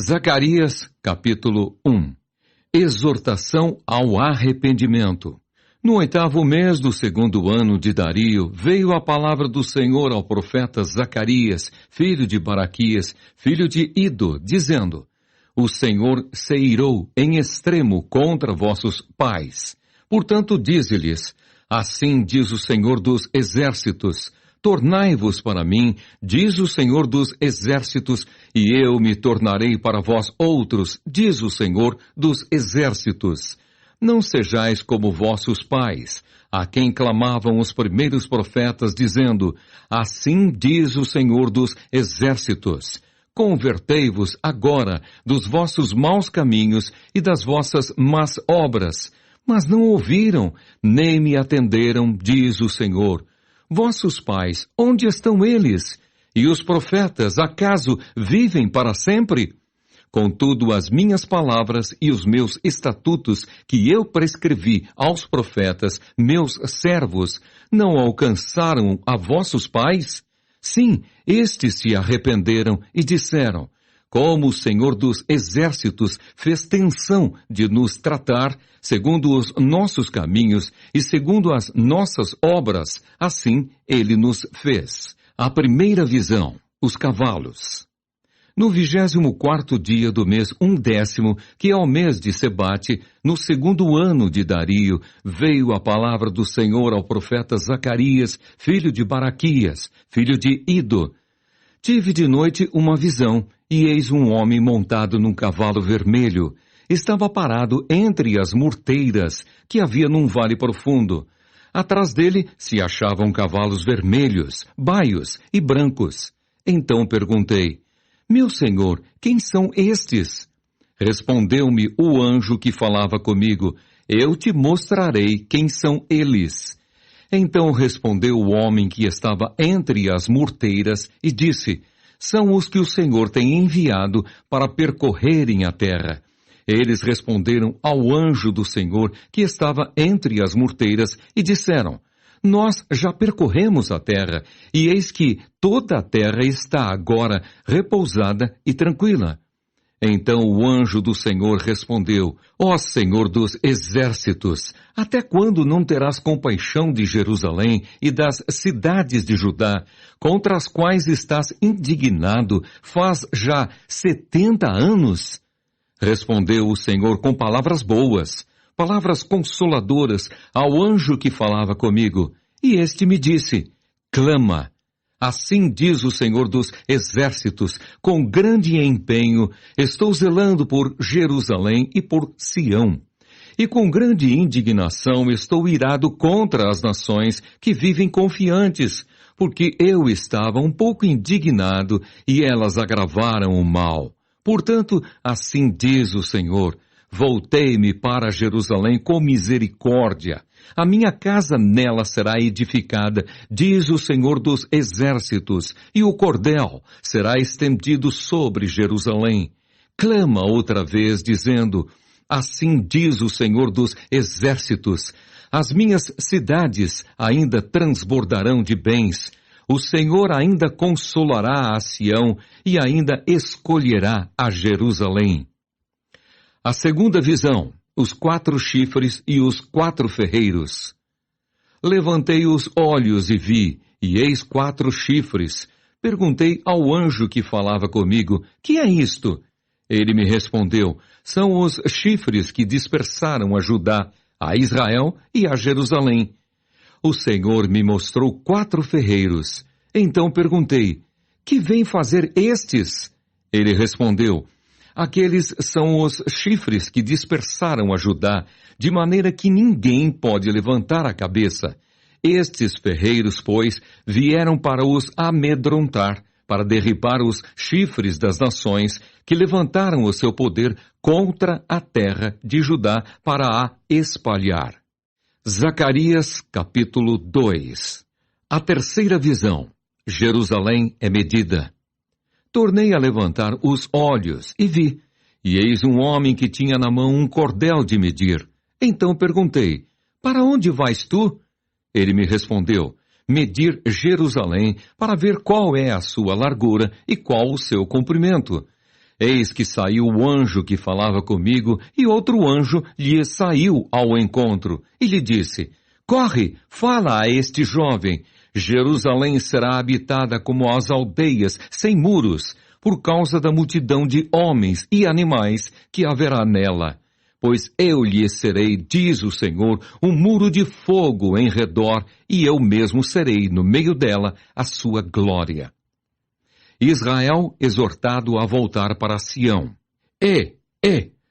Zacarias, capítulo 1. Exortação ao arrependimento. No 8º mês do 2º ano de Dario, veio a palavra do Senhor ao profeta Zacarias, filho de Baraquias, filho de Ido, dizendo: O Senhor se irou em extremo contra vossos pais. Portanto, dize-lhes: Assim diz o Senhor dos exércitos: Tornai-vos para mim, diz o Senhor dos exércitos, e eu me tornarei para vós outros, diz o Senhor dos exércitos. Não sejais como vossos pais, a quem clamavam os primeiros profetas, dizendo: Assim diz o Senhor dos exércitos. Convertei-vos agora dos vossos maus caminhos e das vossas más obras. Mas não ouviram, nem me atenderam, diz o Senhor. Vossos pais, onde estão eles? E os profetas, acaso vivem para sempre? Contudo, as minhas palavras e os meus estatutos que eu prescrevi aos profetas, meus servos, não alcançaram a vossos pais? Sim, estes se arrependeram e disseram: Como o Senhor dos exércitos fez tensão de nos tratar, segundo os nossos caminhos e segundo as nossas obras, assim ele nos fez. A primeira visão, os cavalos. No 24º dia do mês 1º, que é o mês de Sebate, no 2º ano de Dario, veio a palavra do Senhor ao profeta Zacarias, filho de Baraquias, filho de Ido. Tive de noite uma visão, e eis um homem montado num cavalo vermelho. Estava parado entre as murteiras que havia num vale profundo. Atrás dele se achavam cavalos vermelhos, baios e brancos. Então perguntei: Meu senhor, quem são estes? Respondeu-me o anjo que falava comigo: Eu te mostrarei quem são eles. Então respondeu o homem que estava entre as murteiras e disse: São os que o Senhor tem enviado para percorrerem a terra. Eles responderam ao anjo do Senhor que estava entre as murteiras e disseram: Nós já percorremos a terra, e eis que toda a terra está agora repousada e tranquila. Então o anjo do Senhor respondeu: Ó Senhor dos exércitos, até quando não terás compaixão de Jerusalém e das cidades de Judá, contra as quais estás indignado faz já 70 anos? Respondeu o Senhor com palavras boas, palavras consoladoras ao anjo que falava comigo. E este me disse: Clama. Assim diz o Senhor dos exércitos, com grande empenho estou zelando por Jerusalém e por Sião. E com grande indignação estou irado contra as nações que vivem confiantes, porque eu estava um pouco indignado e elas agravaram o mal. Portanto, assim diz o Senhor: Voltei-me para Jerusalém com misericórdia. A minha casa nela será edificada, diz o Senhor dos exércitos, e o cordel será estendido sobre Jerusalém. Clama outra vez, dizendo: Assim diz o Senhor dos exércitos: As minhas cidades ainda transbordarão de bens. O Senhor ainda consolará a Sião e ainda escolherá a Jerusalém. A segunda visão, os 4 chifres e os 4 ferreiros. Levantei os olhos e vi, e eis 4 chifres. Perguntei ao anjo que falava comigo: Que é isto? Ele me respondeu: São os chifres que dispersaram a Judá, a Israel e a Jerusalém. O Senhor me mostrou 4 ferreiros. Então perguntei: Que vêm fazer estes? Ele respondeu: Aqueles são os chifres que dispersaram a Judá, de maneira que ninguém pode levantar a cabeça. Estes ferreiros, pois, vieram para os amedrontar, para derribar os chifres das nações que levantaram o seu poder contra a terra de Judá para a espalhar. Zacarias, capítulo 2. A terceira visão. Jerusalém é medida. Tornei a levantar os olhos e vi, e eis um homem que tinha na mão um cordel de medir. Então perguntei: Para onde vais tu? Ele me respondeu: Medir Jerusalém, para ver qual é a sua largura e qual o seu comprimento. Eis que saiu o anjo que falava comigo, e outro anjo lhe saiu ao encontro, e lhe disse: Corre, fala a este jovem. Jerusalém será habitada como as aldeias, sem muros, por causa da multidão de homens e animais que haverá nela. Pois eu lhe serei, diz o Senhor, um muro de fogo em redor, e eu mesmo serei no meio dela a sua glória. Israel exortado a voltar para Sião.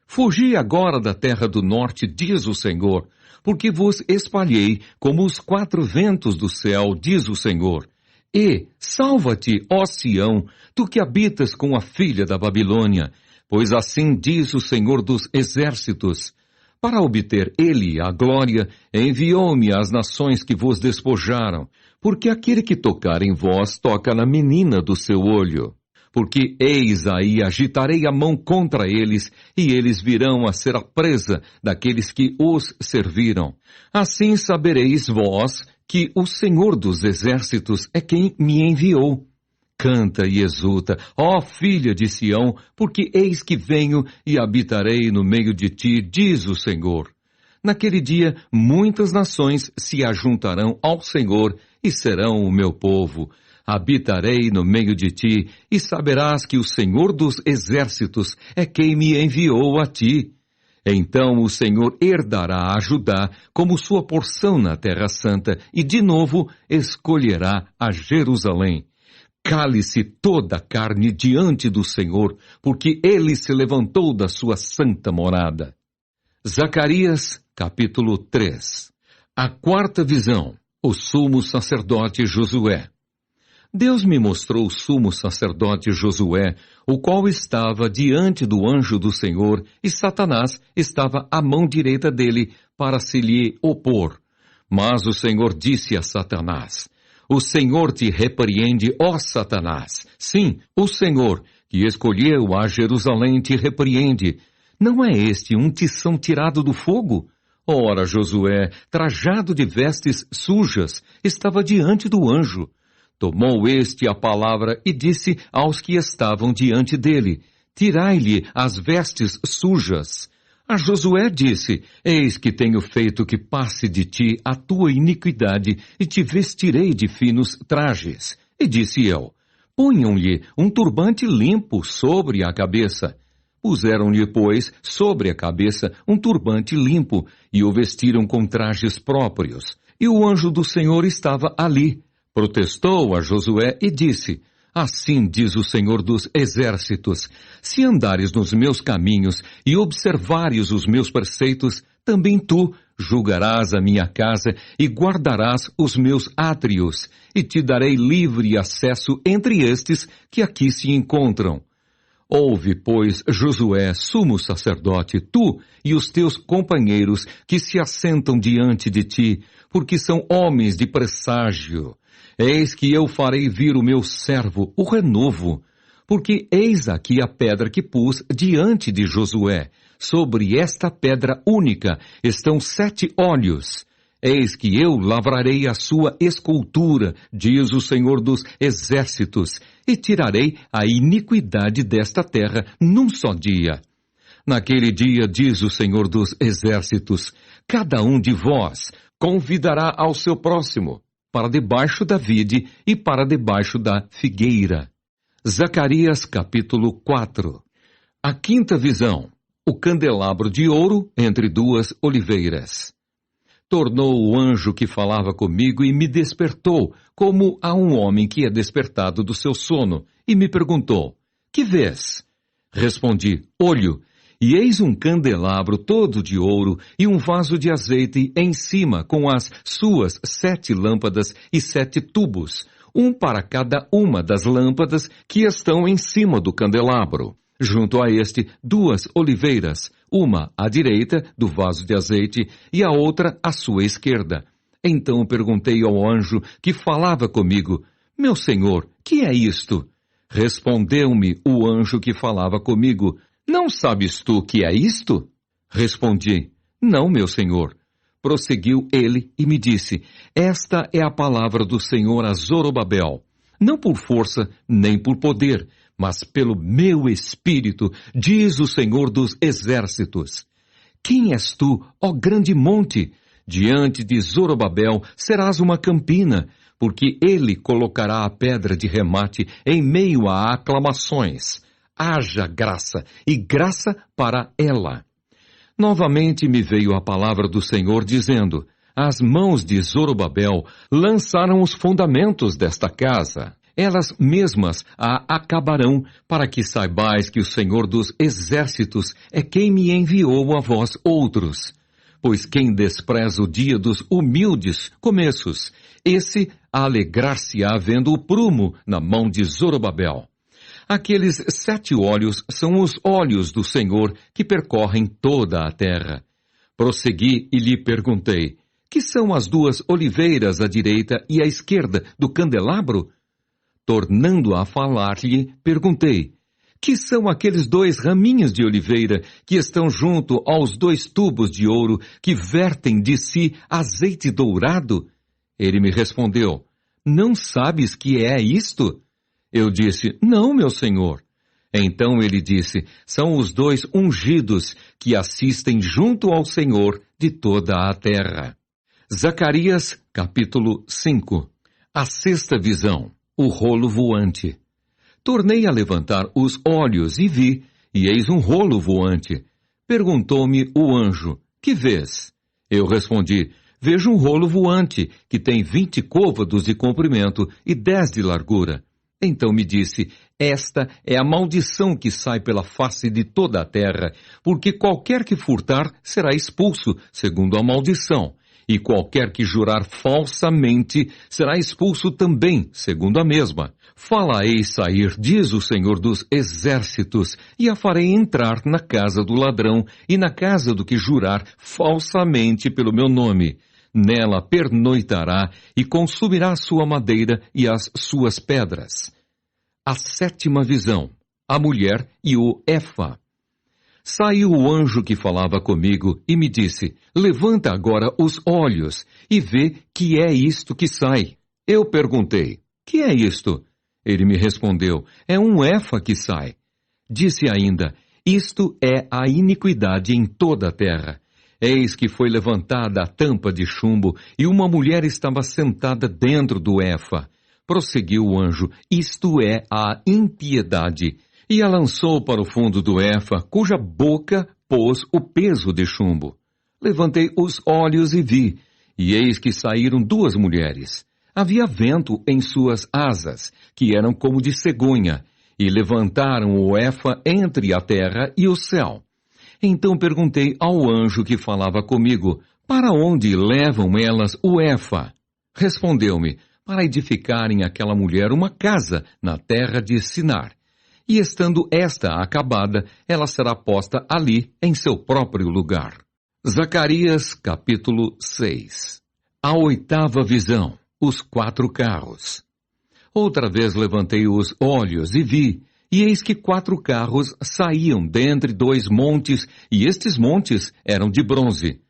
Fugi agora da terra do norte, diz o Senhor, porque vos espalhei como os quatro ventos do céu, diz o Senhor. Salva-te, ó Sião, tu que habitas com a filha da Babilônia, pois assim diz o Senhor dos exércitos. Para obter ele a glória, enviou-me às nações que vos despojaram, porque aquele que tocar em vós toca na menina do seu olho. Porque eis aí agitarei a mão contra eles, e eles virão a ser a presa daqueles que os serviram. Assim sabereis vós que o Senhor dos exércitos é quem me enviou. Canta e exulta, ó filha de Sião, porque eis que venho e habitarei no meio de ti, diz o Senhor. Naquele dia, muitas nações se ajuntarão ao Senhor e serão o meu povo. Habitarei no meio de ti, e saberás que o Senhor dos exércitos é quem me enviou a ti. Então o Senhor herdará a Judá como sua porção na Terra Santa, e de novo escolherá a Jerusalém. Cale-se toda a carne diante do Senhor, porque ele se levantou da sua santa morada. Zacarias, capítulo 3. A quarta visão, o sumo sacerdote Josué. Deus me mostrou o sumo sacerdote Josué, o qual estava diante do anjo do Senhor, e Satanás estava à mão direita dele para se lhe opor. Mas o Senhor disse a Satanás: O Senhor te repreende, ó Satanás. Sim, o Senhor, que escolheu a Jerusalém, te repreende. Não é este um tição tirado do fogo? Ora, Josué, trajado de vestes sujas, estava diante do anjo. Tomou este a palavra e disse aos que estavam diante dele: Tirai-lhe as vestes sujas. A Josué disse: Eis que tenho feito que passe de ti a tua iniquidade, e te vestirei de finos trajes. E disse eu: Ponham-lhe um turbante limpo sobre a cabeça. Puseram-lhe, pois, sobre a cabeça um turbante limpo, e o vestiram com trajes próprios. E o anjo do Senhor estava ali. Protestou a Josué e disse: Assim diz o Senhor dos exércitos: Se andares nos meus caminhos e observares os meus preceitos, também tu julgarás a minha casa e guardarás os meus átrios, e te darei livre acesso entre estes que aqui se encontram. Ouve, pois, Josué, sumo sacerdote, tu e os teus companheiros que se assentam diante de ti, porque são homens de presságio. Eis que eu farei vir o meu servo, o renovo, porque eis aqui a pedra que pus diante de Josué. Sobre esta pedra única estão 7 olhos. Eis que eu lavrarei a sua escultura, diz o Senhor dos exércitos, e tirarei a iniquidade desta terra num só dia. Naquele dia, diz o Senhor dos exércitos, cada um de vós convidará ao seu próximo, para debaixo da vide e para debaixo da figueira. Zacarias capítulo 4. A quinta visão, o candelabro de ouro entre 2 oliveiras. Tornou o anjo que falava comigo e me despertou, como a um homem que é despertado do seu sono, e me perguntou: Que vês? Respondi: Olho. E eis um candelabro todo de ouro e um vaso de azeite em cima com as suas 7 lâmpadas e 7 tubos, um para cada uma das lâmpadas que estão em cima do candelabro. Junto a este, 2 oliveiras, uma à direita do vaso de azeite e a outra à sua esquerda. Então perguntei ao anjo que falava comigo: Meu senhor, que é isto? Respondeu-me o anjo que falava comigo: Não sabes tu que é isto? Respondi: Não, meu senhor. Prosseguiu ele e me disse: Esta é a palavra do Senhor a Zorobabel, não por força nem por poder, mas pelo meu espírito, diz o Senhor dos Exércitos. Quem és tu, ó grande monte? Diante de Zorobabel serás uma campina, porque ele colocará a pedra de remate em meio a aclamações. Haja graça, e graça para ela. Novamente me veio a palavra do Senhor dizendo: as mãos de Zorobabel lançaram os fundamentos desta casa. Elas mesmas a acabarão, para que saibais que o Senhor dos Exércitos é quem me enviou a vós outros. Pois quem despreza o dia dos humildes começos, esse alegrar-se-á vendo o prumo na mão de Zorobabel. Aqueles 7 olhos são os olhos do Senhor que percorrem toda a terra. Prossegui e lhe perguntei: que são as 2 oliveiras à direita e à esquerda do candelabro? Tornando a falar-lhe, perguntei: que são aqueles 2 raminhos de oliveira que estão junto aos 2 tubos de ouro que vertem de si azeite dourado? Ele me respondeu: não sabes que é isto? Eu disse: não, meu senhor. Então ele disse: são os 2 ungidos que assistem junto ao Senhor de toda a terra. Zacarias, capítulo 5. A 6ª visão. O rolo voante. Tornei a levantar os olhos e vi, e eis um rolo voante. Perguntou-me o anjo: que vês? Eu respondi: vejo um rolo voante, que tem 20 côvados de comprimento e 10 de largura. Então me disse: esta é a maldição que sai pela face de toda a terra, porque qualquer que furtar será expulso, segundo a maldição. E qualquer que jurar falsamente será expulso também, segundo a mesma. Fala-ei sair, diz o Senhor dos Exércitos, e a farei entrar na casa do ladrão e na casa do que jurar falsamente pelo meu nome. Nela pernoitará e consumirá a sua madeira e as suas pedras. A 7ª visão. A mulher e o Efa. Saiu o anjo que falava comigo e me disse: levanta agora os olhos e vê que é isto que sai. Eu perguntei: que é isto? Ele me respondeu: é um Efa que sai. Disse ainda: isto é a iniquidade em toda a terra. Eis que foi levantada a tampa de chumbo e uma mulher estava sentada dentro do Efa. Prosseguiu o anjo: isto é a impiedade. E a lançou para o fundo do Efa, cuja boca pôs o peso de chumbo. Levantei os olhos e vi, e eis que saíram 2 mulheres. Havia vento em suas asas, que eram como de cegonha, e levantaram o Efa entre a terra e o céu. Então perguntei ao anjo que falava comigo: para onde levam elas o Efa? Respondeu-me: para edificarem àquela mulher uma casa na terra de Sinar. E estando esta acabada, ela será posta ali em seu próprio lugar. Zacarias, capítulo 6. A 8ª visão. Os 4 carros. Outra vez levantei os olhos e vi, e eis que 4 carros saíam dentre 2 montes, e estes montes eram de bronze.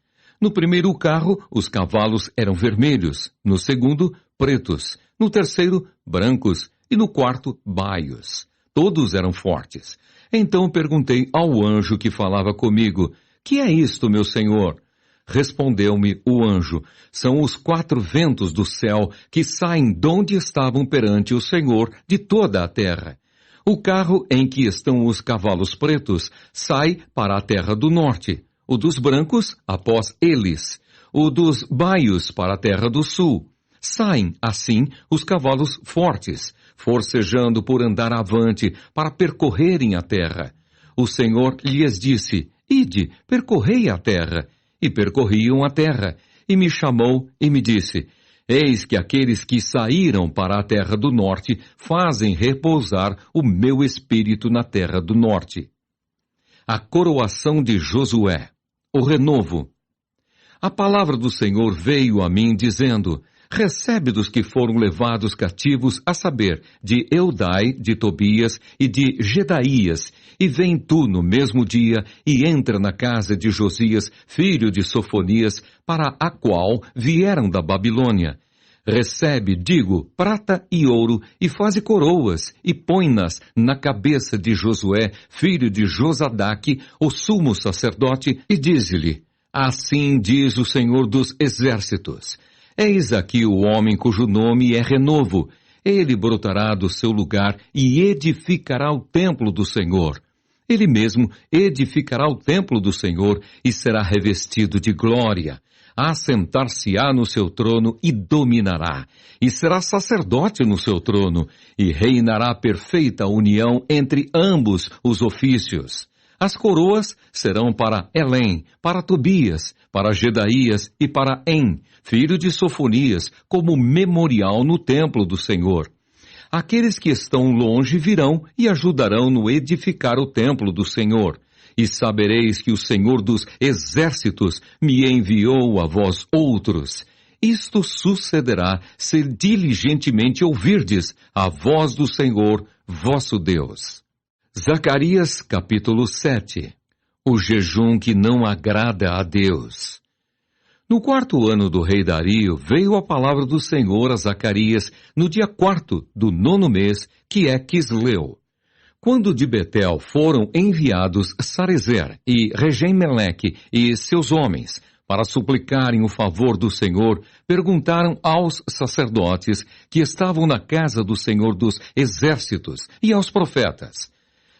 No primeiro carro, os cavalos eram vermelhos, no segundo, pretos, no terceiro, brancos, e no quarto, baios. Todos eram fortes. Então perguntei ao anjo que falava comigo: que é isto, meu senhor? Respondeu-me o anjo: são os 4 ventos do céu que saem donde estavam perante o Senhor de toda a terra. O carro em que estão os cavalos pretos sai para a terra do norte, o dos brancos após eles, o dos baios para a terra do sul. Saem, assim, os cavalos fortes, forcejando por andar avante para percorrerem a terra. O Senhor lhes disse: ide, percorrei a terra. E percorriam a terra. E me chamou e me disse: eis que aqueles que saíram para a terra do norte fazem repousar o meu espírito na terra do norte. A coroação de Josué. O renovo. A palavra do Senhor veio a mim dizendo: recebe dos que foram levados cativos, a saber, de Eudai, de Tobias e de Gedaías, e vem tu no mesmo dia e entra na casa de Josias, filho de Sofonias, para a qual vieram da Babilônia. Recebe, digo, prata e ouro, e faze coroas, e põe-nas na cabeça de Josué, filho de Josadaque, o sumo sacerdote, e dize-lhe: Assim diz o Senhor dos Exércitos: Eis aqui o homem cujo nome é Renovo. Ele brotará do seu lugar e edificará o templo do Senhor. Ele mesmo edificará o templo do Senhor e será revestido de glória. Assentar-se-á no seu trono e dominará, e será sacerdote no seu trono, e reinará perfeita união entre ambos os ofícios. As coroas serão para Elém, para Tobias, para Gedaías e para En, filho de Sofonias, como memorial no templo do Senhor. Aqueles que estão longe virão e ajudarão no edificar o templo do Senhor. E sabereis que o Senhor dos Exércitos me enviou a vós outros. Isto sucederá se diligentemente ouvirdes a voz do Senhor, vosso Deus. Zacarias, capítulo 7. O jejum que não agrada a Deus. No 4º ano do rei Dario, veio a palavra do Senhor a Zacarias no dia 4º do 9º mês, que é Quisleu. Quando de Betel foram enviados Sarezer e Regem-Meleque e seus homens para suplicarem o favor do Senhor, perguntaram aos sacerdotes que estavam na casa do Senhor dos Exércitos e aos profetas: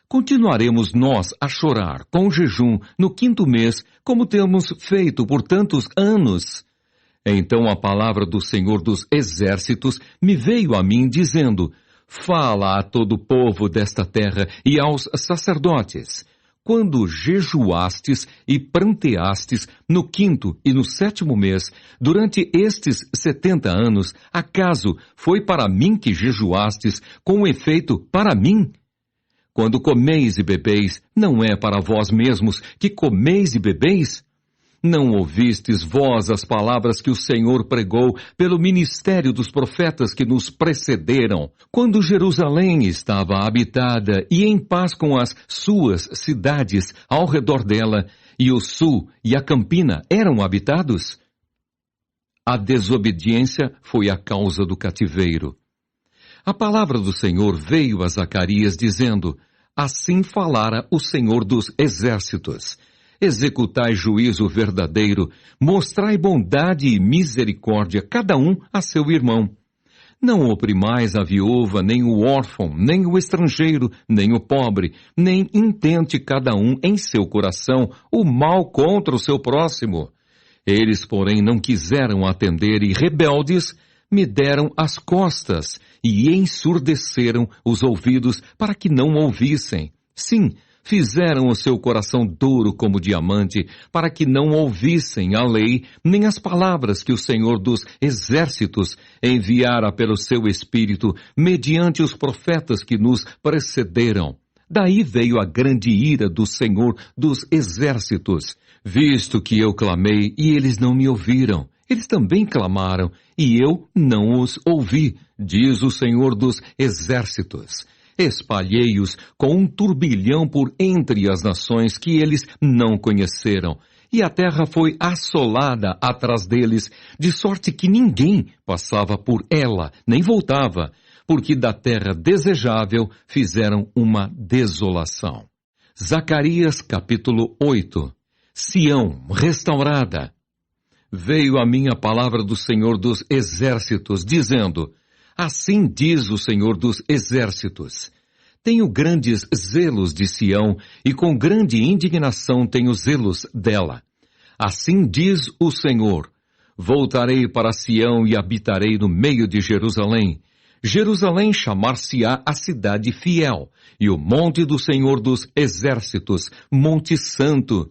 Continuaremos nós a chorar com jejum no 5º mês, como temos feito por tantos anos? Então a palavra do Senhor dos Exércitos me veio a mim, dizendo: Fala a todo o povo desta terra e aos sacerdotes. Quando jejuastes e pranteastes no 5º e no 7º mês, durante estes 70 anos, acaso foi para mim que jejuastes, com efeito para mim? Quando comeis e bebeis, não é para vós mesmos que comeis e bebeis? Não ouvistes vós as palavras que o Senhor pregou pelo ministério dos profetas que nos precederam, quando Jerusalém estava habitada e em paz com as suas cidades ao redor dela, e o sul e a campina eram habitados? A desobediência foi a causa do cativeiro. A palavra do Senhor veio a Zacarias dizendo: Assim falara o Senhor dos Exércitos: Executai juízo verdadeiro, mostrai bondade e misericórdia, cada um a seu irmão. Não oprimais a viúva, nem o órfão, nem o estrangeiro, nem o pobre, nem intente cada um em seu coração o mal contra o seu próximo. Eles, porém, não quiseram atender e, rebeldes, me deram as costas e ensurdeceram os ouvidos para que não ouvissem. Sim, fizeram o seu coração duro como diamante, para que não ouvissem a lei, nem as palavras que o Senhor dos Exércitos enviara pelo seu Espírito, mediante os profetas que nos precederam. Daí veio a grande ira do Senhor dos Exércitos, visto que eu clamei e eles não me ouviram. Eles também clamaram, e eu não os ouvi, diz o Senhor dos Exércitos. Espalhei-os com um turbilhão por entre as nações que eles não conheceram, e a terra foi assolada atrás deles, de sorte que ninguém passava por ela, nem voltava, porque da terra desejável fizeram uma desolação. Zacarias capítulo 8. Sião restaurada. Veio a mim a palavra do Senhor dos Exércitos, dizendo: Assim diz o Senhor dos Exércitos: Tenho grandes zelos de Sião, e com grande indignação tenho zelos dela. Assim diz o Senhor: Voltarei para Sião e habitarei no meio de Jerusalém. Jerusalém chamar-se-á a cidade fiel, e o monte do Senhor dos Exércitos, monte santo.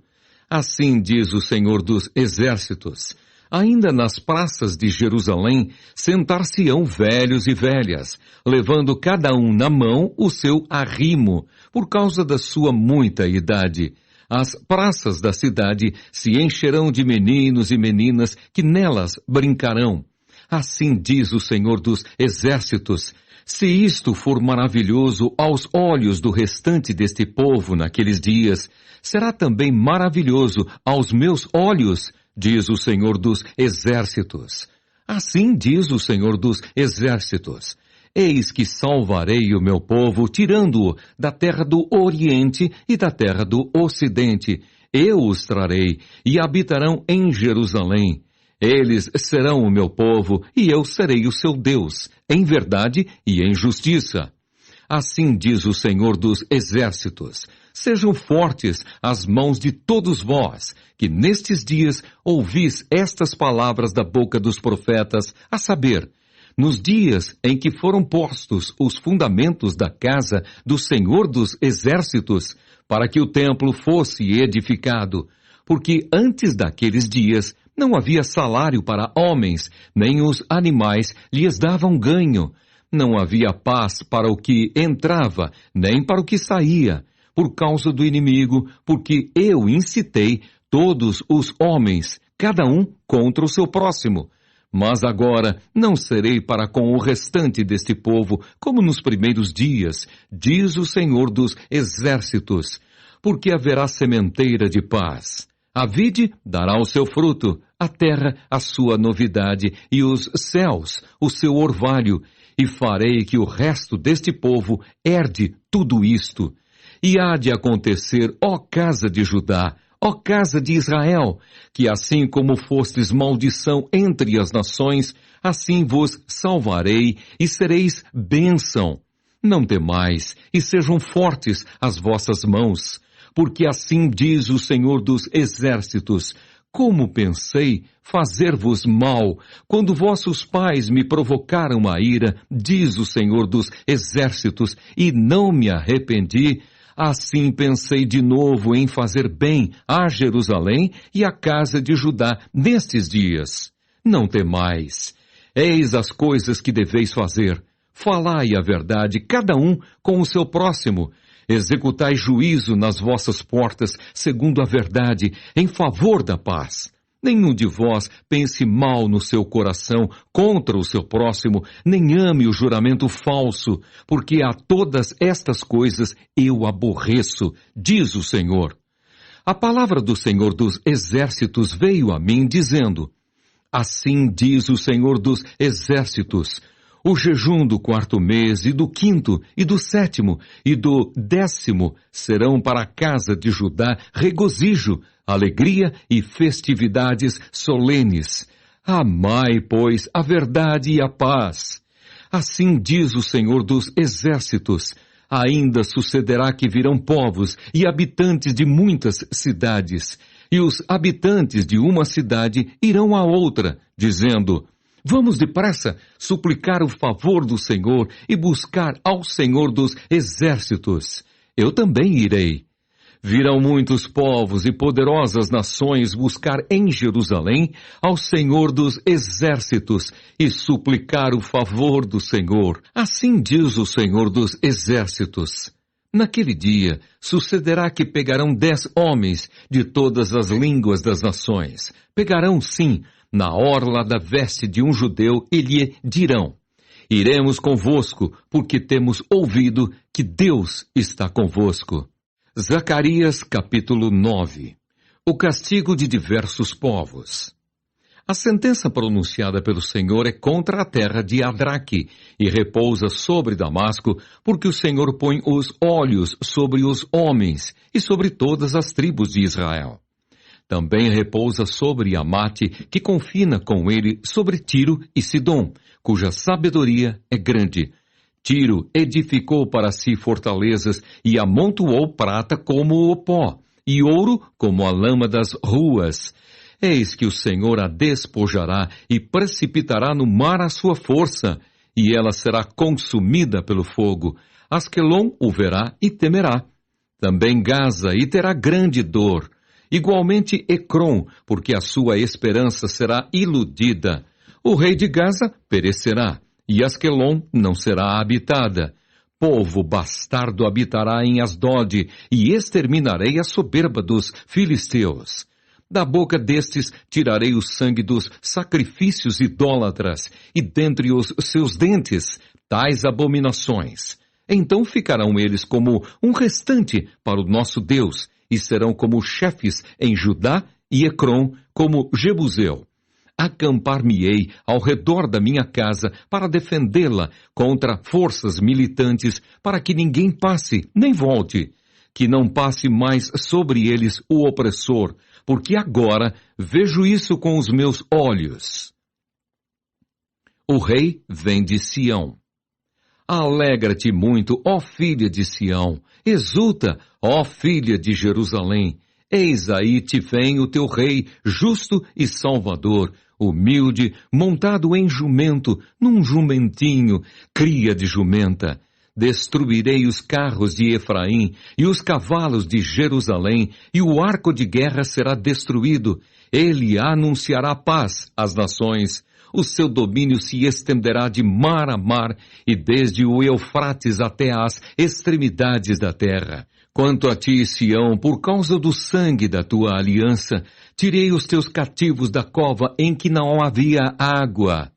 Assim diz o Senhor dos Exércitos: Ainda nas praças de Jerusalém sentar-se-ão velhos e velhas, levando cada um na mão o seu arrimo, por causa da sua muita idade. As praças da cidade se encherão de meninos e meninas que nelas brincarão. Assim diz o Senhor dos Exércitos: Se isto for maravilhoso aos olhos do restante deste povo naqueles dias, será também maravilhoso aos meus olhos, diz o Senhor dos Exércitos. Assim diz o Senhor dos Exércitos: Eis que salvarei o meu povo, tirando-o da terra do Oriente e da terra do Ocidente. Eu os trarei, e habitarão em Jerusalém. Eles serão o meu povo, e eu serei o seu Deus, em verdade e em justiça. Assim diz o Senhor dos Exércitos: Sejam fortes as mãos de todos vós, que nestes dias ouvis estas palavras da boca dos profetas, a saber, nos dias em que foram postos os fundamentos da casa do Senhor dos Exércitos, para que o templo fosse edificado, porque antes daqueles dias não havia salário para homens, nem os animais lhes davam ganho. Não havia paz para o que entrava, nem para o que saía, por causa do inimigo, porque eu incitei todos os homens, cada um contra o seu próximo. Mas agora não serei para com o restante deste povo, como nos primeiros dias, diz o Senhor dos Exércitos, porque haverá sementeira de paz. A vide dará o seu fruto, a terra a sua novidade, e os céus o seu orvalho, e farei que o resto deste povo herde tudo isto. E há de acontecer, ó casa de Judá, ó casa de Israel, que assim como fostes maldição entre as nações, assim vos salvarei e sereis bênção. Não temais, e sejam fortes as vossas mãos, porque assim diz o Senhor dos Exércitos: Como pensei fazer-vos mal, quando vossos pais me provocaram a ira, diz o Senhor dos Exércitos, e não me arrependi. Assim pensei de novo em fazer bem a Jerusalém e à casa de Judá nestes dias. Não temais. Eis as coisas que deveis fazer. Falai a verdade, cada um com o seu próximo. Executai juízo nas vossas portas, segundo a verdade, em favor da paz. Nenhum de vós pense mal no seu coração contra o seu próximo, nem ame o juramento falso, porque a todas estas coisas eu aborreço, diz o Senhor. A palavra do Senhor dos Exércitos veio a mim, dizendo: Assim diz o Senhor dos Exércitos: O jejum do 4º mês, e do 5º, e do 7º, e do 10º serão para a casa de Judá regozijo, alegria e festividades solenes. Amai, pois, a verdade e a paz. Assim diz o Senhor dos Exércitos: Ainda sucederá que virão povos e habitantes de muitas cidades, e os habitantes de uma cidade irão a outra, dizendo: Vamos depressa suplicar o favor do Senhor e buscar ao Senhor dos Exércitos. Eu também irei. Virão muitos povos e poderosas nações buscar em Jerusalém ao Senhor dos Exércitos e suplicar o favor do Senhor. Assim diz o Senhor dos Exércitos: Naquele dia sucederá que pegarão 10 homens de todas as línguas das nações. Pegarão, sim, na orla da veste de um judeu e lhe dirão: Iremos convosco, porque temos ouvido que Deus está convosco. Zacarias capítulo 9. O castigo de diversos povos. A sentença pronunciada pelo Senhor é contra a terra de Adraque e repousa sobre Damasco, porque o Senhor põe os olhos sobre os homens e sobre todas as tribos de Israel. Também repousa sobre Amate, que confina com ele sobre Tiro e Sidom, cuja sabedoria é grande. Tiro edificou para si fortalezas e amontoou prata como o pó, e ouro como a lama das ruas. Eis que o Senhor a despojará e precipitará no mar a sua força, e ela será consumida pelo fogo. Asquelon o verá e temerá. Também Gaza e terá grande dor. Igualmente Ecrom, porque a sua esperança será iludida. O rei de Gaza perecerá, e Asquelon não será habitada. Povo bastardo habitará em Asdod, e exterminarei a soberba dos filisteus. Da boca destes tirarei o sangue dos sacrifícios idólatras, e dentre os seus dentes tais abominações. Então ficarão eles como um restante para o nosso Deus, e serão como chefes em Judá e Ecrom como Jebuseu. acampar-me-ei ao redor da minha casa para defendê-la contra forças militantes, para que ninguém passe nem volte, que não passe mais sobre eles o opressor, porque agora vejo isso com os meus olhos. O rei vem de Sião. Alegra-te muito, ó filha de Sião, exulta, ó filha de Jerusalém. Eis aí te vem o teu rei, justo e salvador, humilde, montado em jumento, num jumentinho, cria de jumenta. Destruirei os carros de Efraim e os cavalos de Jerusalém, e o arco de guerra será destruído. Ele anunciará paz às nações. O seu domínio se estenderá de mar a mar e desde o Eufrates até as extremidades da terra. Quanto a ti, Sião, por causa do sangue da tua aliança, tirei os teus cativos da cova em que não havia água.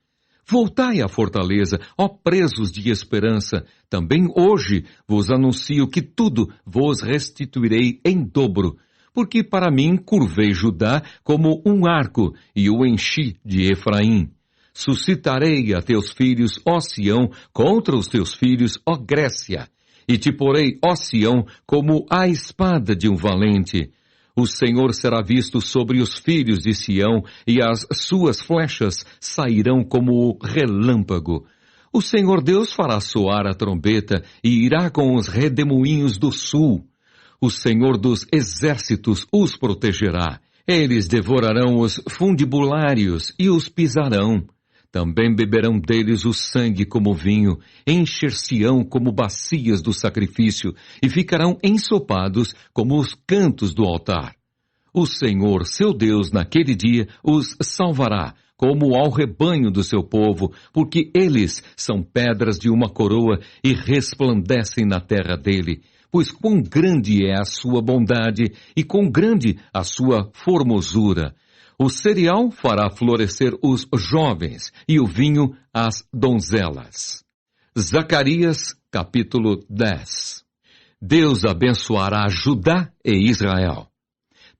Voltai à fortaleza, ó presos de esperança. Também hoje vos anuncio que tudo vos restituirei em dobro. Porque para mim curvei Judá como um arco e o enchi de Efraim. Suscitarei a teus filhos, ó Sião, contra os teus filhos, ó Grécia. E te porei, ó Sião, como a espada de um valente. O Senhor será visto sobre os filhos de Sião, e as suas flechas sairão como o relâmpago. O Senhor Deus fará soar a trombeta, e irá com os redemoinhos do sul. O Senhor dos exércitos os protegerá. Eles devorarão os fundibulários e os pisarão. Também beberão deles o sangue como vinho, encher-se-ão como bacias do sacrifício, e ficarão ensopados como os cantos do altar. O Senhor, seu Deus, naquele dia, os salvará, como ao rebanho do seu povo, porque eles são pedras de uma coroa e resplandecem na terra dele. Pois quão grande é a sua bondade e quão grande a sua formosura. O cereal fará florescer os jovens e o vinho as donzelas. Zacarias, capítulo 10. Deus abençoará Judá e Israel.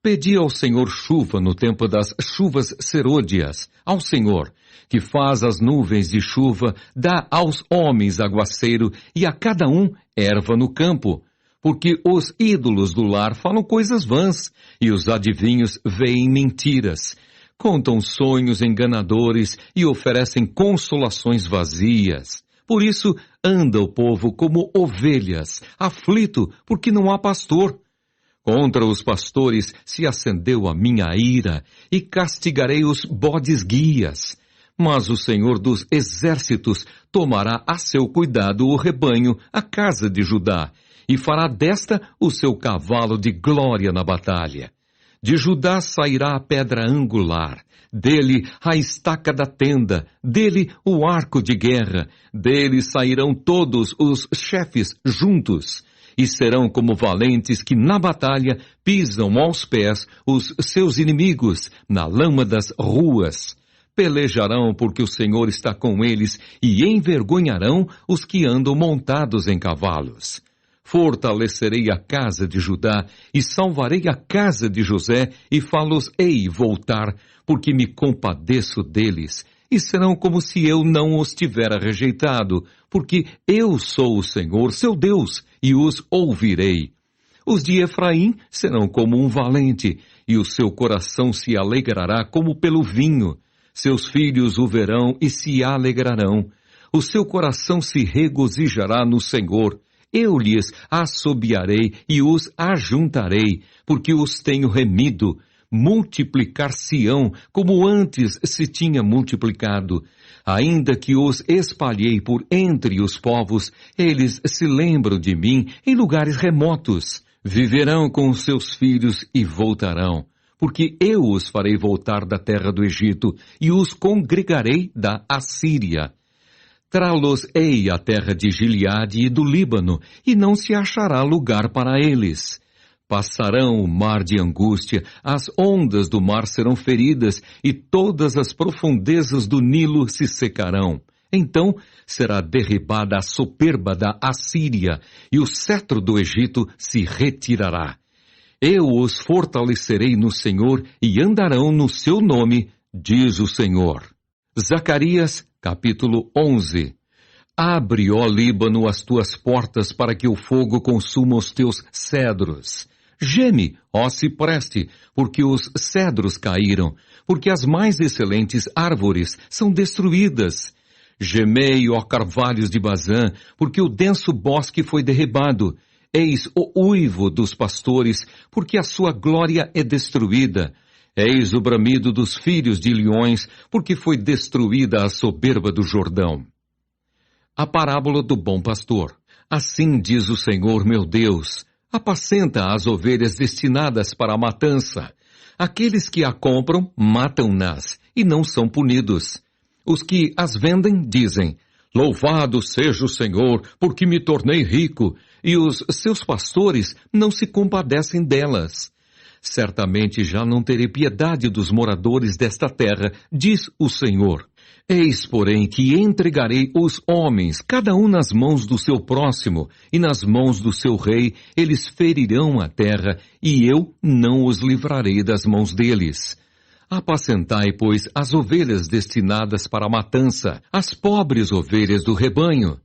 Pedi ao Senhor chuva no tempo das chuvas serôdias, ao Senhor, que faz as nuvens de chuva, dá aos homens aguaceiro e a cada um erva no campo. Porque os ídolos do lar falam coisas vãs, e os adivinhos veem mentiras. Contam sonhos enganadores e oferecem consolações vazias. Por isso anda o povo como ovelhas, aflito porque não há pastor. Contra os pastores se acendeu a minha ira, e castigarei os bodes guias. Mas o Senhor dos exércitos tomará a seu cuidado o rebanho, a casa de Judá, e fará desta o seu cavalo de glória na batalha. De Judá sairá a pedra angular, dele a estaca da tenda, dele o arco de guerra, dele sairão todos os chefes juntos, e serão como valentes que na batalha pisam aos pés os seus inimigos na lama das ruas. Pelejarão porque o Senhor está com eles e envergonharão os que andam montados em cavalos. Fortalecerei a casa de Judá e salvarei a casa de José e fá-los-ei voltar, porque me compadeço deles, e serão como se eu não os tivera rejeitado, porque eu sou o Senhor, seu Deus, e os ouvirei. Os de Efraim serão como um valente, e o seu coração se alegrará como pelo vinho. Seus filhos o verão e se alegrarão. O seu coração se regozijará no Senhor. Eu lhes assobiarei e os ajuntarei, porque os tenho remido. Multiplicar-se-ão como antes se tinha multiplicado. Ainda que os espalhei por entre os povos, eles se lembram de mim em lugares remotos. Viverão com os seus filhos e voltarão, porque eu os farei voltar da terra do Egito e os congregarei da Assíria. Trá-los-ei à terra de Gileade e do Líbano, e não se achará lugar para eles. Passarão o mar de angústia, as ondas do mar serão feridas, e todas as profundezas do Nilo se secarão. Então será derribada a soberba da Assíria, e o cetro do Egito se retirará. Eu os fortalecerei no Senhor, e andarão no seu nome, diz o Senhor. Zacarias, capítulo 11. Abre, ó Líbano, as tuas portas para que o fogo consuma os teus cedros. Geme, ó cipreste, porque os cedros caíram, porque as mais excelentes árvores são destruídas. Gemei, ó carvalhos de Bazã, porque o denso bosque foi derribado. Eis o uivo dos pastores, porque a sua glória é destruída. Eis o bramido dos filhos de leões, porque foi destruída a soberba do Jordão. A parábola do bom pastor. Assim diz o Senhor meu Deus: apacenta as ovelhas destinadas para a matança. Aqueles que a compram, matam-nas, e não são punidos. Os que as vendem dizem: louvado seja o Senhor, porque me tornei rico, e os seus pastores não se compadecem delas. Certamente já não terei piedade dos moradores desta terra, diz o Senhor. Eis, porém, que entregarei os homens, cada um nas mãos do seu próximo, e nas mãos do seu rei, eles ferirão a terra, e eu não os livrarei das mãos deles. Apacentai, pois, as ovelhas destinadas para a matança, as pobres ovelhas do rebanho.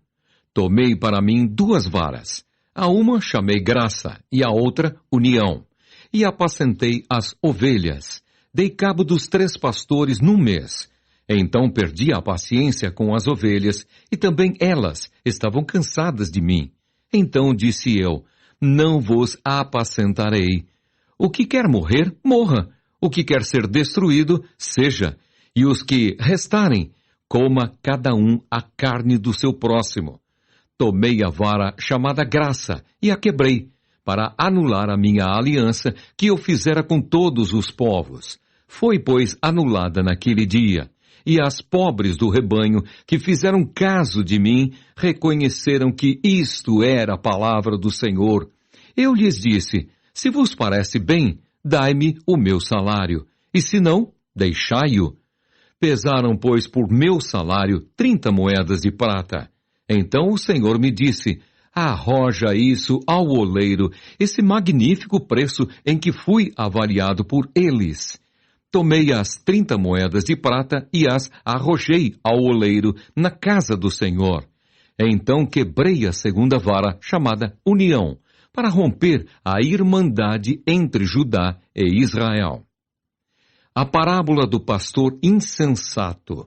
Tomei para mim 2 varas. A uma chamei graça, e a outra união. E apacentei as ovelhas. Dei cabo dos 3 pastores num mês. Então perdi a paciência com as ovelhas, e também elas estavam cansadas de mim. Então disse eu: não vos apacentarei. O que quer morrer, morra. O que quer ser destruído, seja. E os que restarem, coma cada um a carne do seu próximo. Tomei a vara chamada graça e a quebrei, para anular a minha aliança que eu fizera com todos os povos. Foi, pois, anulada naquele dia. E as pobres do rebanho, que fizeram caso de mim, reconheceram que isto era a palavra do Senhor. Eu lhes disse: se vos parece bem, dai-me o meu salário, e se não, deixai-o. Pesaram, pois, por meu salário 30 moedas de prata. Então o Senhor me disse: arroja isso ao oleiro, esse magnífico preço em que fui avaliado por eles. Tomei as 30 moedas de prata e as arrojei ao oleiro na casa do Senhor. Então quebrei a 2ª vara, chamada união, para romper a irmandade entre Judá e Israel. A parábola do pastor insensato.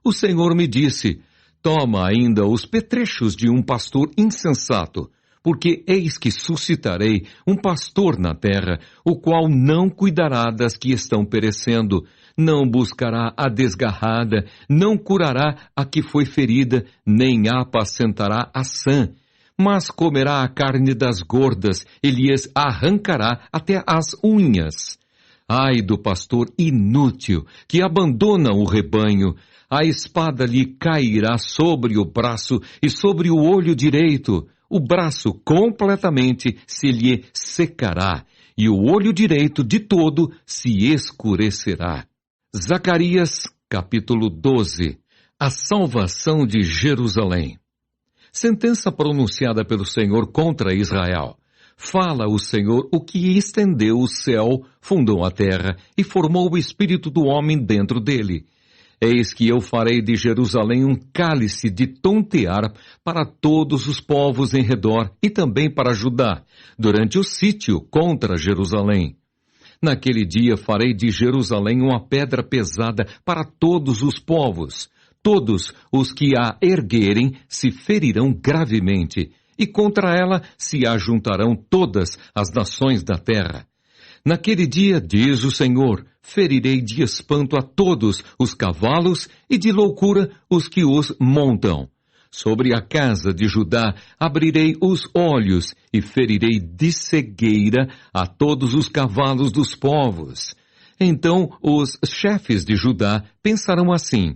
O Senhor me disse: toma ainda os petrechos de um pastor insensato, porque eis que suscitarei um pastor na terra, o qual não cuidará das que estão perecendo, não buscará a desgarrada, não curará a que foi ferida, nem apacentará a sã, mas comerá a carne das gordas e lhes arrancará até as unhas. Ai do pastor inútil, que abandona o rebanho, a espada lhe cairá sobre o braço e sobre o olho direito. O braço completamente se lhe secará, e o olho direito de todo se escurecerá. Zacarias, capítulo 12. A salvação de Jerusalém. Sentença pronunciada pelo Senhor contra Israel. Fala o Senhor o que estendeu o céu, fundou a terra e formou o espírito do homem dentro dele. Eis que eu farei de Jerusalém um cálice de tontear para todos os povos em redor e também para Judá, durante o sítio contra Jerusalém. Naquele dia farei de Jerusalém uma pedra pesada para todos os povos. Todos os que a erguerem se ferirão gravemente, e contra ela se ajuntarão todas as nações da terra. Naquele dia, diz o Senhor, ferirei de espanto a todos os cavalos e de loucura os que os montam. Sobre a casa de Judá abrirei os olhos e ferirei de cegueira a todos os cavalos dos povos. Então os chefes de Judá pensarão assim: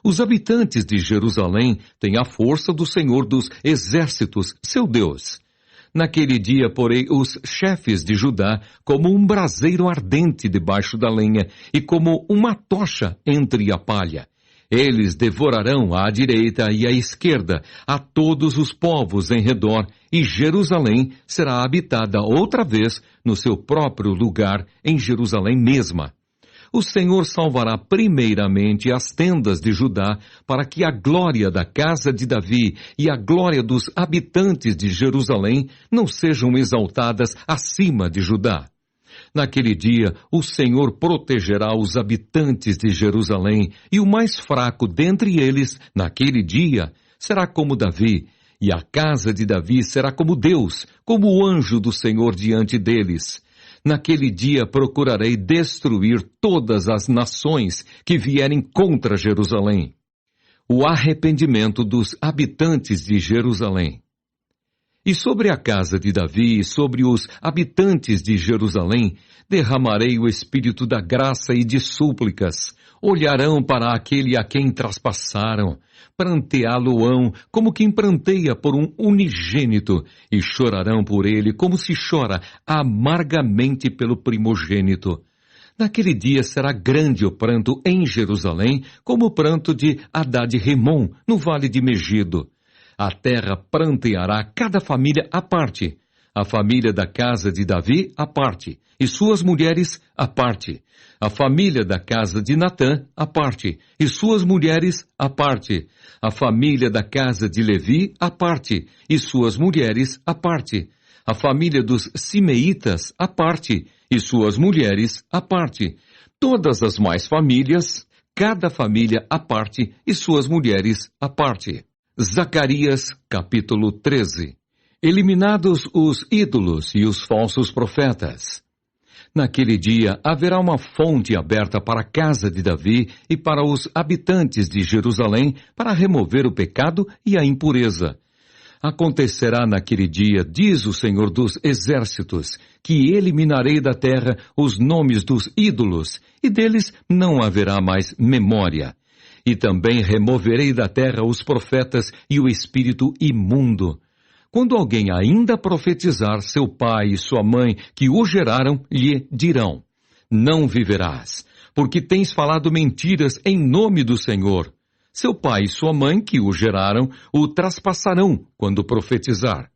os habitantes de Jerusalém têm a força do Senhor dos exércitos, seu Deus. Naquele dia porei os chefes de Judá como um braseiro ardente debaixo da lenha e como uma tocha entre a palha. Eles devorarão à direita e à esquerda a todos os povos em redor, e Jerusalém será habitada outra vez no seu próprio lugar, em Jerusalém mesma. O Senhor salvará primeiramente as tendas de Judá, para que a glória da casa de Davi e a glória dos habitantes de Jerusalém não sejam exaltadas acima de Judá. Naquele dia, o Senhor protegerá os habitantes de Jerusalém, e o mais fraco dentre eles, naquele dia, será como Davi, e a casa de Davi será como Deus, como o anjo do Senhor diante deles. Naquele dia procurarei destruir todas as nações que vierem contra Jerusalém. O arrependimento dos habitantes de Jerusalém. E sobre a casa de Davi e sobre os habitantes de Jerusalém, derramarei o espírito da graça e de súplicas. Olharão para aquele a quem traspassaram, pranteá-lo-ão como quem pranteia por um unigênito, e chorarão por ele como se chora amargamente pelo primogênito. Naquele dia será grande o pranto em Jerusalém, como o pranto de Hadad-Rimom, no vale de Megido. A terra pranteará cada família à parte, a família da casa de Davi à parte, e suas mulheres à parte, a família da casa de Natã à parte, e suas mulheres à parte, a família da casa de Levi à parte, e suas mulheres à parte, a família dos Simeitas à parte, e suas mulheres à parte, todas as mais famílias, cada família à parte, e suas mulheres à parte. Zacarias, capítulo 13. Eliminados os ídolos e os falsos profetas. Naquele dia haverá uma fonte aberta para a casa de Davi e para os habitantes de Jerusalém para remover o pecado e a impureza. Acontecerá naquele dia, diz o Senhor dos Exércitos, que eliminarei da terra os nomes dos ídolos, e deles não haverá mais memória. E também removerei da terra os profetas e o espírito imundo. Quando alguém ainda profetizar, seu pai e sua mãe, que o geraram, lhe dirão: não viverás, porque tens falado mentiras em nome do Senhor. Seu pai e sua mãe, que o geraram, o traspassarão quando profetizar.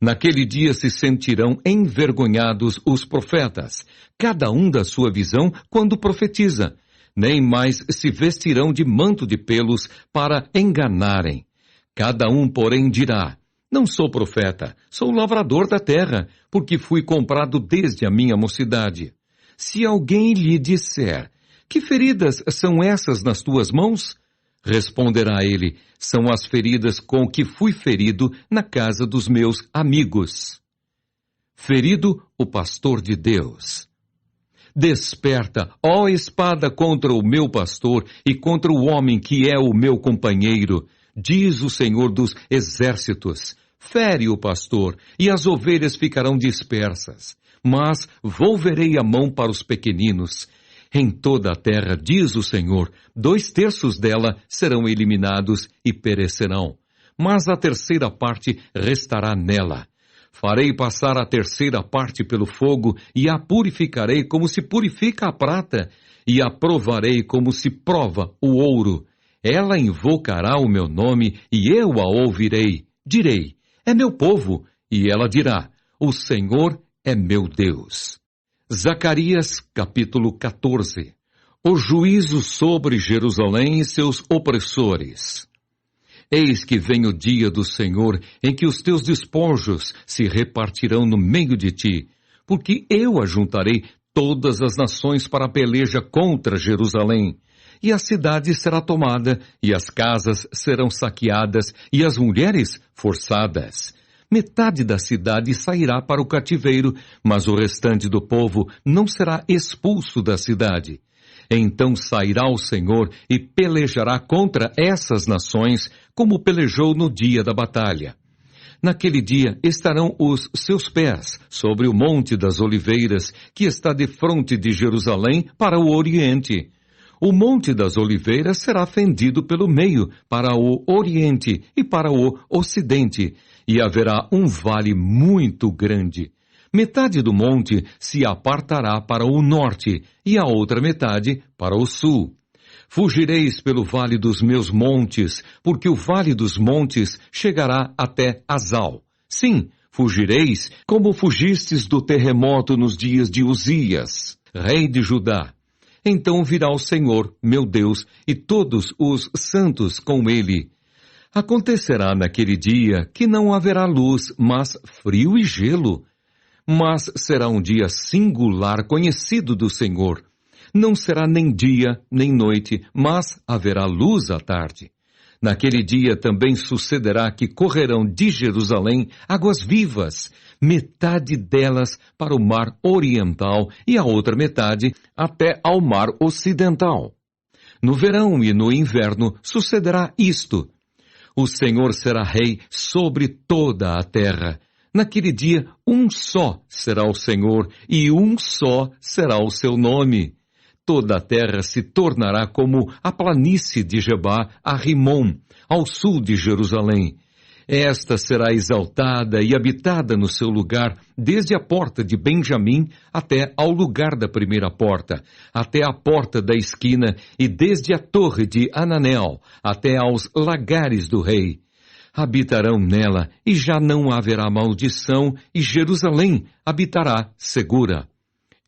Naquele dia se sentirão envergonhados os profetas, cada um da sua visão, quando profetiza. Nem mais se vestirão de manto de pelos para enganarem. Cada um, porém, dirá: não sou profeta, sou lavrador da terra, porque fui comprado desde a minha mocidade. Se alguém lhe disser: que feridas são essas nas tuas mãos? Responderá ele: são as feridas com que fui ferido na casa dos meus amigos. Ferido o pastor de Deus. Desperta, ó espada, contra o meu pastor e contra o homem que é o meu companheiro, diz o Senhor dos Exércitos. Fere o pastor, e as ovelhas ficarão dispersas, mas volverei a mão para os pequeninos. Em toda a terra, diz o Senhor, 2/3 dela serão eliminados e perecerão, mas a terceira parte restará nela. Farei passar a terceira parte pelo fogo, e a purificarei como se purifica a prata, e a provarei como se prova o ouro. Ela invocará o meu nome, e eu a ouvirei. Direi: é meu povo, e ela dirá: o Senhor é meu Deus. Zacarias, capítulo 14. O juízo sobre Jerusalém e seus opressores. Eis que vem o dia do Senhor, em que os teus despojos se repartirão no meio de ti, porque eu ajuntarei todas as nações para a peleja contra Jerusalém. E a cidade será tomada, e as casas serão saqueadas, e as mulheres forçadas. Metade da cidade sairá para o cativeiro, mas o restante do povo não será expulso da cidade. Então sairá o Senhor e pelejará contra essas nações, como pelejou no dia da batalha. Naquele dia estarão os seus pés sobre o Monte das Oliveiras, que está defronte de Jerusalém para o oriente. O Monte das Oliveiras será fendido pelo meio para o oriente e para o ocidente, e haverá um vale muito grande. Metade do monte se apartará para o norte, e a outra metade para o sul. Fugireis pelo vale dos meus montes, porque o vale dos montes chegará até Azal. Sim, fugireis como fugistes do terremoto nos dias de Uzias, rei de Judá. Então virá o Senhor, meu Deus, e todos os santos com ele. Acontecerá naquele dia que não haverá luz, mas frio e gelo. Mas será um dia singular conhecido do Senhor. Não será nem dia, nem noite, mas haverá luz à tarde. Naquele dia também sucederá que correrão de Jerusalém águas vivas, metade delas para o mar oriental e a outra metade até ao mar ocidental. No verão e no inverno sucederá isto. O Senhor será rei sobre toda a terra. Naquele dia, um só será o Senhor e um só será o seu nome. Toda a terra se tornará como a planície de Gebá a Rimom, ao sul de Jerusalém. Esta será exaltada e habitada no seu lugar, desde a porta de Benjamim até ao lugar da primeira porta, até a porta da esquina e desde a torre de Ananel até aos lagares do rei. Habitarão nela e já não haverá maldição e Jerusalém habitará segura.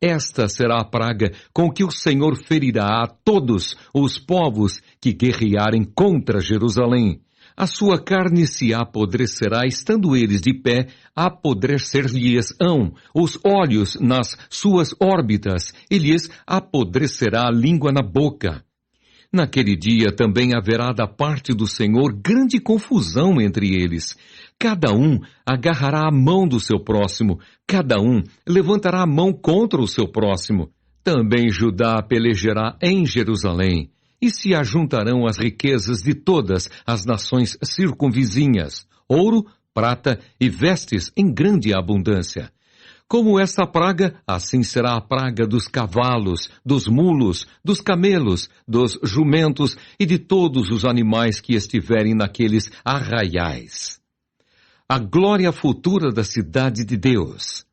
Esta será a praga com que o Senhor ferirá a todos os povos que guerrearem contra Jerusalém. A sua carne se apodrecerá, estando eles de pé, apodrecer-lhes-ão os olhos nas suas órbitas, e lhes apodrecerá a língua na boca. Naquele dia também haverá da parte do Senhor grande confusão entre eles. Cada um agarrará a mão do seu próximo, cada um levantará a mão contra o seu próximo. Também Judá pelejará em Jerusalém, e se ajuntarão as riquezas de todas as nações circunvizinhas, ouro, prata e vestes em grande abundância. Como esta praga, assim será a praga dos cavalos, dos mulos, dos camelos, dos jumentos e de todos os animais que estiverem naqueles arraiais. A glória futura da cidade de Deus.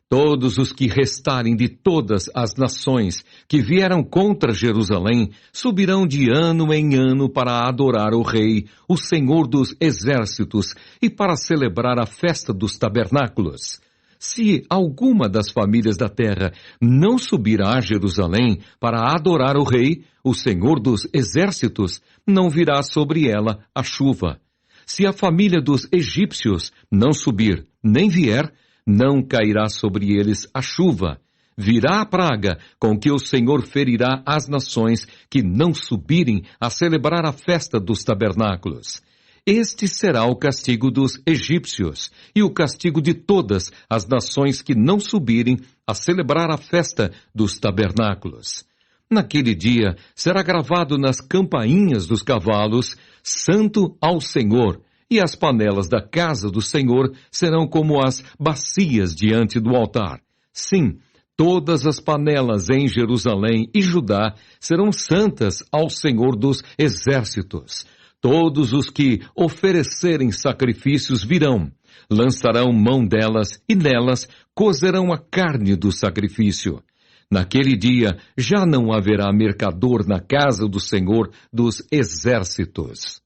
Todos os que restarem de todas as nações que vieram contra Jerusalém subirão de ano em ano para adorar o Rei, o Senhor dos Exércitos, e para celebrar a festa dos tabernáculos. Se alguma das famílias da terra não subirá a Jerusalém para adorar o Rei, o Senhor dos Exércitos, não virá sobre ela a chuva. Se a família dos egípcios não subir, nem vier, não cairá sobre eles a chuva. Virá a praga com que o Senhor ferirá as nações que não subirem a celebrar a festa dos tabernáculos. Este será o castigo dos egípcios e o castigo de todas as nações que não subirem a celebrar a festa dos tabernáculos. Naquele dia será gravado nas campainhas dos cavalos, Santo ao Senhor, e as panelas da casa do Senhor serão como as bacias diante do altar. Sim, todas as panelas em Jerusalém e Judá serão santas ao Senhor dos Exércitos. Todos os que oferecerem sacrifícios virão, lançarão mão delas e nelas cozerão a carne do sacrifício. Naquele dia já não haverá mercador na casa do Senhor dos Exércitos.